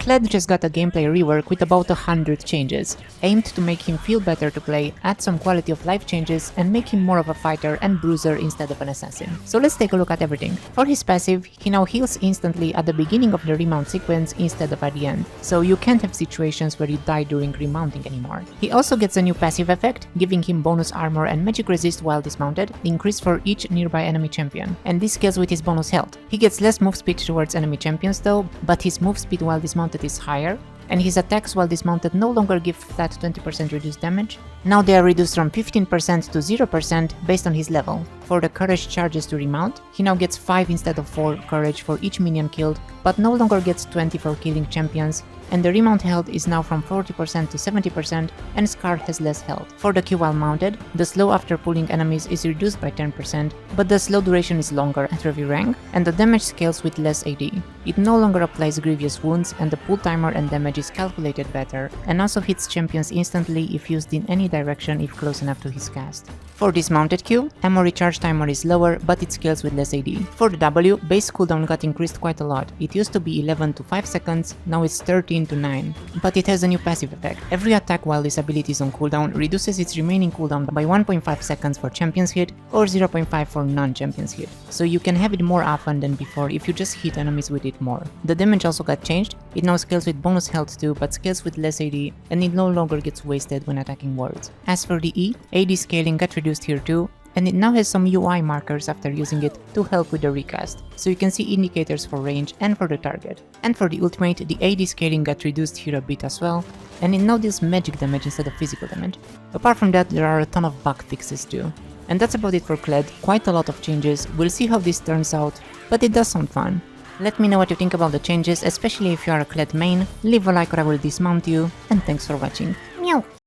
Kled just got a gameplay rework with about 100 changes, aimed to make him feel better to play, add some quality of life changes, and make him more of a fighter and bruiser instead of an assassin. So let's take a look at everything. For his passive, he now heals instantly at the beginning of the remount sequence instead of at the end, so you can't have situations where you die during remounting anymore. He also gets a new passive effect, giving him bonus armor and magic resist while dismounted, increased for each nearby enemy champion, and this scales with his bonus health. He gets less move speed towards enemy champions though, but his move speed while dismounted is higher, and his attacks while dismounted no longer give that 20% reduced damage. Now they are reduced from 15% to 0% based on his level. For the courage charges to remount, he now gets 5 instead of 4 courage for each minion killed, but no longer gets 20 for killing champions, and the remount health is now from 40% to 70%, and Scar has less health. For the Q while mounted, the slow after pulling enemies is reduced by 10%, but the slow duration is longer at heavy rank, and the damage scales with less AD. It no longer applies grievous wounds, and the pull timer and damage is calculated better, and also hits champions instantly if used in any direction if close enough to his cast. For dismounted Q, ammo recharge timer is lower, but it scales with less AD. For the W, base cooldown got increased quite a lot. It used to be 11 to 5 seconds, now it's 13 to 9. But it has a new passive effect. Every attack while this ability is on cooldown reduces its remaining cooldown by 1.5 seconds for champions hit or 0.5 for non-champions hit. So you can have it more often than before if you just hit enemies with it more. The damage also got changed. It now scales with bonus health too, but scales with less AD, and it no longer gets wasted when attacking wards. As for the E, AD scaling got reduced here too, and it now has some UI markers after using it to help with the recast, so you can see indicators for range and for the target. And for the ultimate, the AD scaling got reduced here a bit as well, and it now deals magic damage instead of physical damage. Apart from that, there are a ton of bug fixes too. And that's about it for Kled, quite a lot of changes. We'll see how this turns out, but it does sound fun. Let me know what you think about the changes, especially if you are a Kled main. Leave a like or I will dismount you, and thanks for watching. Meow!